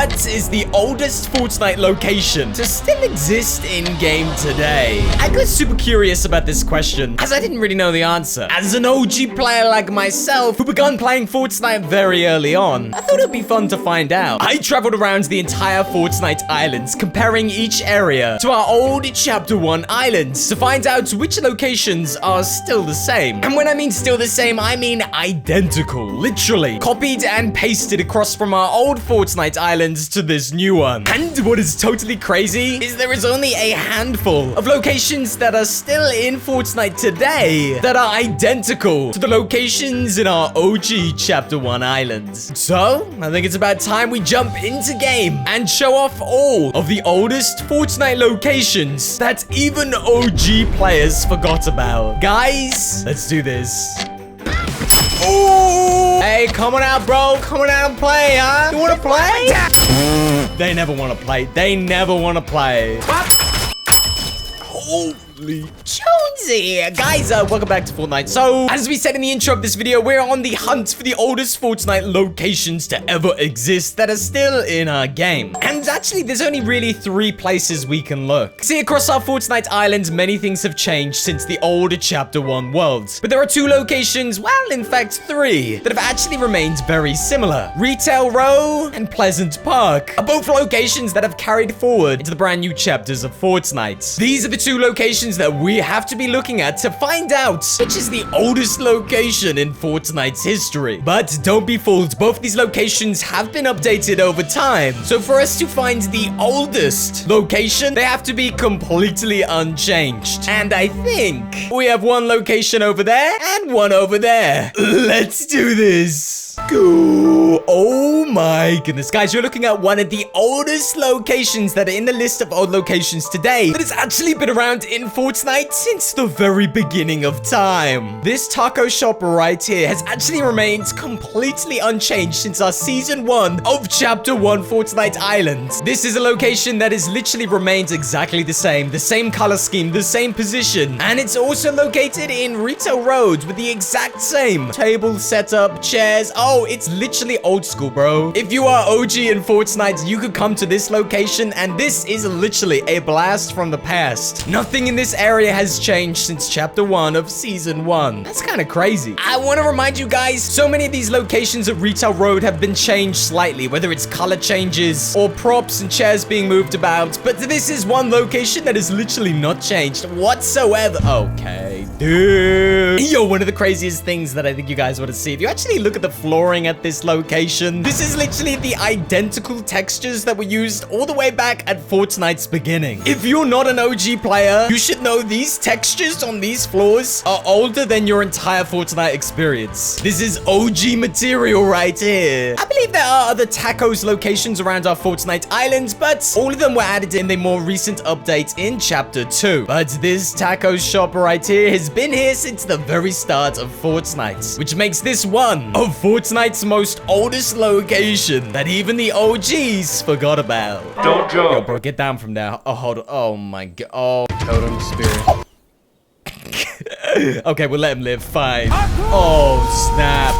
what is the oldest Fortnite location to still exist in-game today? I got super curious about this question, as I didn't really know the answer. As an OG player like myself, who began playing Fortnite very early on, I thought it'd be fun to find out. I traveled around the entire Fortnite islands, comparing each area to our old Chapter 1 islands to find out which locations are still the same. And when I mean still the same, I mean identical. Literally, copied and pasted across from our old Fortnite islands to this new one. And what is totally crazy is there is only a handful of locations that are still in Fortnite today that are identical to the locations in our OG Chapter 1 islands. So, I think it's about time we jump into game and show off all of the oldest Fortnite locations that even OG players forgot about. Guys, let's do this. Ooh! Hey, come on out, bro. Come on out and play, huh? You want to play? They never want to play. They never want to play. Holy Jonesy. Guys, welcome back to Fortnite. So, as we said in the intro of this video, we're on the hunt for the oldest Fortnite locations to ever exist that are still in our game. And actually, there's only really 3 places we can look. See, across our Fortnite islands, many things have changed since the old Chapter 1 world. But there are 2 locations, well, in fact, 3, that have actually remained very similar. Retail Row and Pleasant Park are both locations that have carried forward into the brand new chapters of Fortnite. These are the 2 locations that we have to be looking at to find out which is the oldest location in Fortnite's history. But don't be fooled, both these locations have been updated over time. So for us to find the oldest location, they have to be completely unchanged. And I think we have one location over there and one over there. Let's do this. Go. Oh my goodness. Guys, you're looking at one of the oldest locations that are in the list of old locations today that has actually been around in Fortnite since the very beginning of time. This taco shop right here has actually remained completely unchanged since our Season 1 of Chapter 1 Fortnite Island. This is a location that has literally remained exactly the same color scheme, the same position, and it's also located in Retail Road with the exact same table setup, chairs. Oh, it's literally old school, bro. If you are OG in Fortnite, you could come to this location, and this is literally a blast from the past. Nothing in this area has changed since Chapter 1 of Season 1. That's kind of crazy. I want to remind you guys, so many of these locations at Retail Road have been changed slightly, whether it's color changes or props and chairs being moved about, but this is one location that is literally not changed whatsoever. Okay, dude. Yo, one of the craziest things that I think you guys want to see, if you actually look at the flooring at this location, this is literally the identical textures that were used all the way back at Fortnite's beginning. If you're not an OG player, you should know these textures on these floors are older than your entire Fortnite experience. This is OG material right here. I believe there are other tacos locations around our Fortnite islands, but all of them were added in the more recent update in Chapter 2. But this taco shop right here has been here since the very start of Fortnite, which makes this one of Fortnite's most oldest location that even the OGs forgot about. Don't jump. Yo, bro, get down from there. Oh, hold on. Oh my god. Oh, totem spirit. Okay, we'll let him live. Fine. Oh, snap.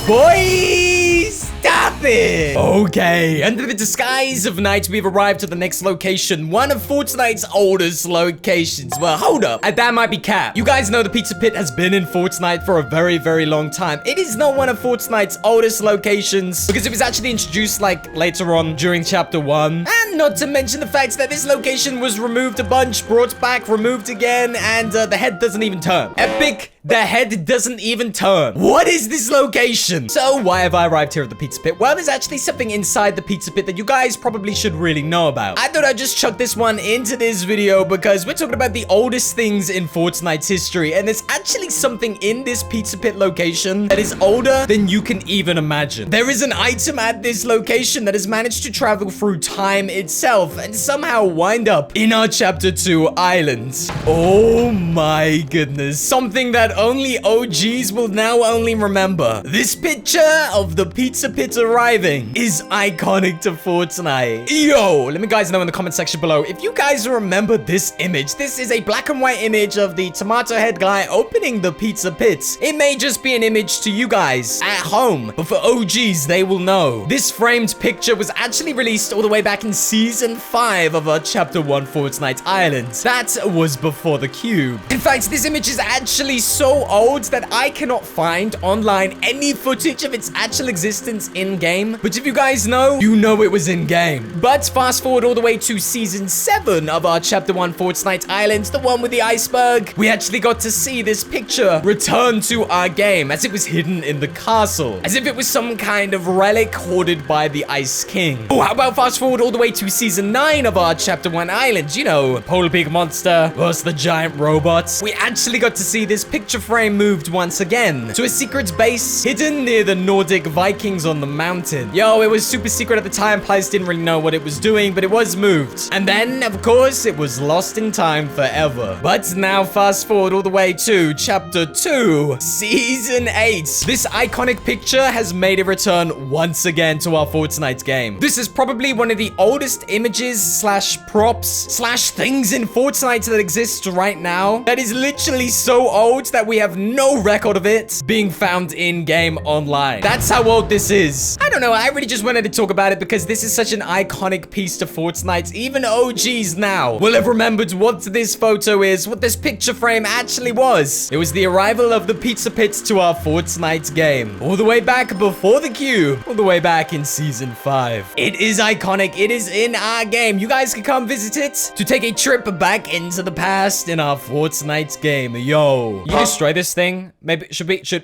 Boys! Stop it! Okay, under the disguise of night, we've arrived at the next location, one of Fortnite's oldest locations. Well, hold up. That might be cap. You guys know the Pizza Pit has been in Fortnite for a very, very long time. It is not one of Fortnite's oldest locations because it was actually introduced like later on during Chapter 1. And not to mention the fact that this location was removed a bunch, brought back, removed again, and the head doesn't even turn. Epic. The head doesn't even turn. What is this location? So why have I arrived here at the Pizza Pit? Well, there's actually something inside the Pizza Pit that you guys probably should really know about. I thought I'd just chuck this one into this video because we're talking about the oldest things in Fortnite's history, and there's actually something in this Pizza Pit location that is older than you can even imagine. There is an item at this location that has managed to travel through time itself and somehow wind up in our Chapter 2 island. Oh my goodness. Something that that only OGs will now only remember. This picture of the Pizza Pit arriving is iconic to Fortnite. Yo, let me guys know in the comment section below if you guys remember this image. This is a black and white image of the tomato head guy opening the Pizza Pit. It may just be an image to you guys at home, but for OGs, they will know. This framed picture was actually released all the way back in Season 5 of our Chapter 1 Fortnite Island. That was before the cube. In fact, this image is actually so old that I cannot find online any footage of its actual existence in-game. But if you guys know, you know it was in-game. But fast forward all the way to Season 7 of our Chapter 1 Fortnite Island, the one with the iceberg, we actually got to see this picture return to our game as it was hidden in the castle, as if it was some kind of relic hoarded by the Ice King. Oh, how about fast forward all the way to Season 9 of our Chapter 1 Island, you know, Polar Pig Monster versus the giant robots. We actually got to see this picture frame moved once again to a secret base hidden near the Nordic Vikings on the mountain. Yo, it was super secret at the time. Players didn't really know what it was doing, but it was moved. And then, of course, it was lost in time forever. But now fast forward all the way to Chapter 2, Season 8. This iconic picture has made a return once again to our Fortnite game. This is probably one of the oldest images slash props slash things in Fortnite that exists right now. That is literally so old that we have no record of it being found in-game online. That's how old this is. I don't know, I really just wanted to talk about it because this is such an iconic piece to Fortnite. Even OGs now will have remembered what this photo is, what this picture frame actually was. It was the arrival of the Pizza Pit to our Fortnite game. All the way back before the cube. All the way back in Season 5. It is iconic. It is in our game. You guys can come visit it to take a trip back into the past in our Fortnite game. Yo. You destroy this thing? Maybe,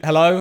hello?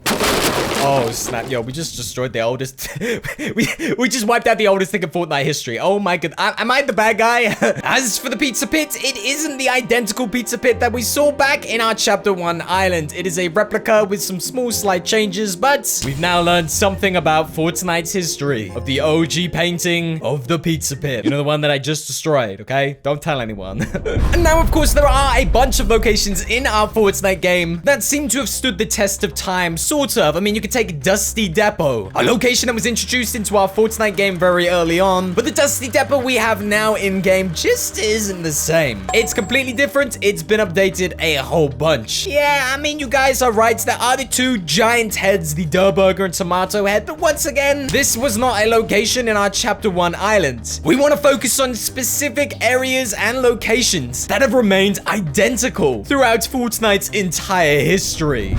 Oh, snap. Yo, we just destroyed the oldest. we just wiped out the oldest thing in Fortnite history. Oh my god. Am I the bad guy? As for the Pizza Pit, it isn't the identical Pizza Pit that we saw back in our Chapter 1 Island. It is a replica with some small slight changes, but we've now learned something about Fortnite's history of the OG painting of the Pizza Pit. You know, the one that I just destroyed, okay? Don't tell anyone. And now, of course, there are a bunch of locations in our Fortnite game that seem to have stood the test of time, sort of. I mean, you could take Dusty Depot, a location that was introduced into our Fortnite game very early on, but the Dusty Depot we have now in-game just isn't the same. It's completely different. It's been updated a whole bunch. Yeah, I mean, you guys are right. There are the two giant heads, the Durr Burger and Tomato Head, but once again, this was not a location in our Chapter 1 Island. We want to focus on specific areas and locations that have remained identical throughout Fortnite's entire history,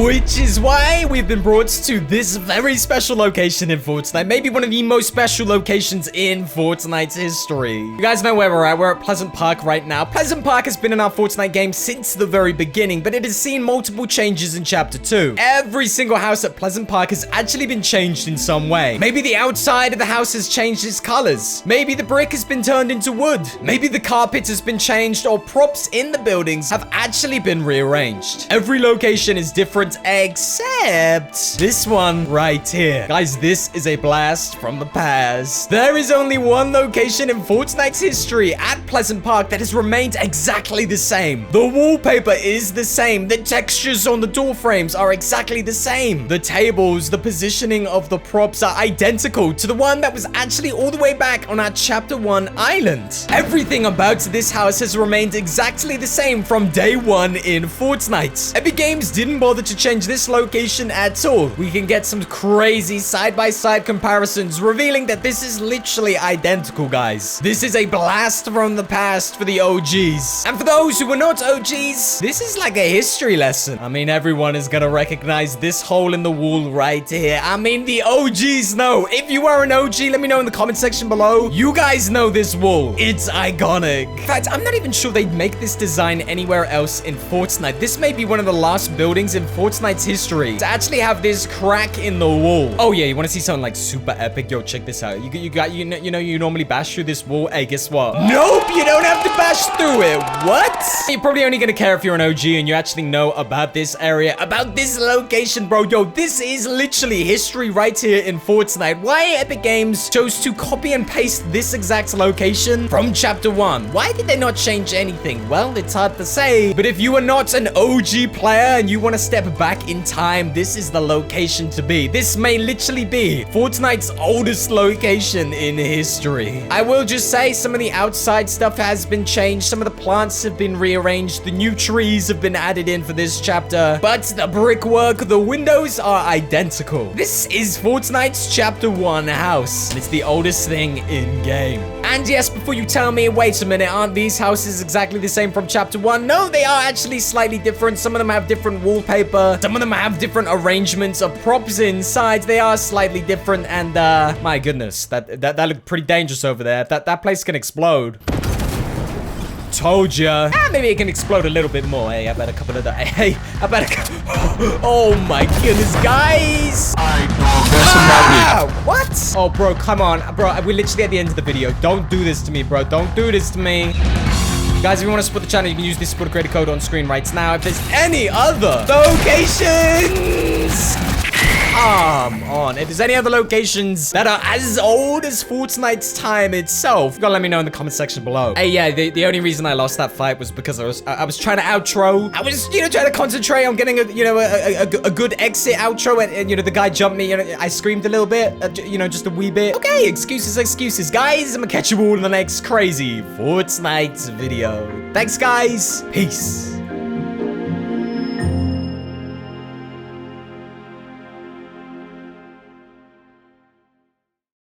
which is why we've been brought to this very special location in Fortnite, maybe one of the most special locations in Fortnite's history. You guys know where we're at. We're at Pleasant Park right now. Pleasant Park has been in our Fortnite game since the very beginning, but it has seen multiple changes in Chapter 2. Every single house at Pleasant Park has actually been changed in some way. Maybe the outside of the house has changed its colors. Maybe the brick has been turned into wood. Maybe the carpet has been changed, or props in the buildings have actually been rearranged. Every location is different except this one right here. Guys, this is a blast from the past. There is only one location in Fortnite's history at Pleasant Park that has remained exactly the same. The wallpaper is the same. The textures on the door frames are exactly the same. The tables, the positioning of the props are identical to the one that was actually all the way back on our Chapter 1 Island. Everything about this house has remained exactly the same from day one in Fortnite. Epic Games didn't bother to change this location at all. We can get some crazy side-by-side comparisons revealing that this is literally identical, guys. This is a blast from the past for the OGs. And for those who were not OGs, this is like a history lesson. I mean, everyone is gonna recognize this hole in the wall right here. I mean, the OGs know. If you are an OG, let me know in the comment section below. You guys know this wall. It's iconic. In fact, I'm not even sure they'd make this design anywhere else in Fortnite. This may be one of the last buildings in Fortnite's history to actually have have this crack in the wall. Oh yeah, you want to see something like super epic? Yo, check this out. You normally bash through this wall. Hey, guess what? Nope, you don't have to bash through it. What? You're probably only gonna care if you're an OG and you actually know about this area, about this location, bro. Yo, this is literally history right here in Fortnite. Why Epic Games chose to copy and paste this exact location from Chapter 1? Why did they not change anything? Well, it's hard to say, but if you are not an OG player and you want to step back in time, this is the location to be. This may literally be Fortnite's oldest location in history. I will just say some of the outside stuff has been changed. Some of the plants have been rearranged. The new trees have been added in for this chapter, but the brickwork, the windows are identical. This is Fortnite's Chapter 1 house, and it's the oldest thing in game. And yes, before you tell me, wait a minute, aren't these houses exactly the same from Chapter 1? No, they are actually slightly different. Some of them have different wallpaper. Some of them have different arrangements of props inside. They are slightly different, and my goodness, that looked pretty dangerous over there. That place can explode. Told ya. Maybe it can explode a little bit more. Hey, I bet a couple of the. Hey, I bet Oh my goodness, guys. What? Oh, bro, come on. Bro, we're literally at the end of the video. Don't do this to me, bro. Don't do this to me. Guys, if you want to support the channel, you can use this support creator code on screen right now. If there's any other locations, come on. If there's any other locations that are as old as Fortnite's time itself, you gotta let me know in the comment section below. Hey, yeah, the only reason I lost that fight was because I was trying to outro. I was, trying to concentrate on getting a good exit outro, and the guy jumped me. I screamed a little bit, just a wee bit. Okay, excuses, guys. I'm gonna catch you all in the next crazy Fortnite video. Thanks, guys. Peace.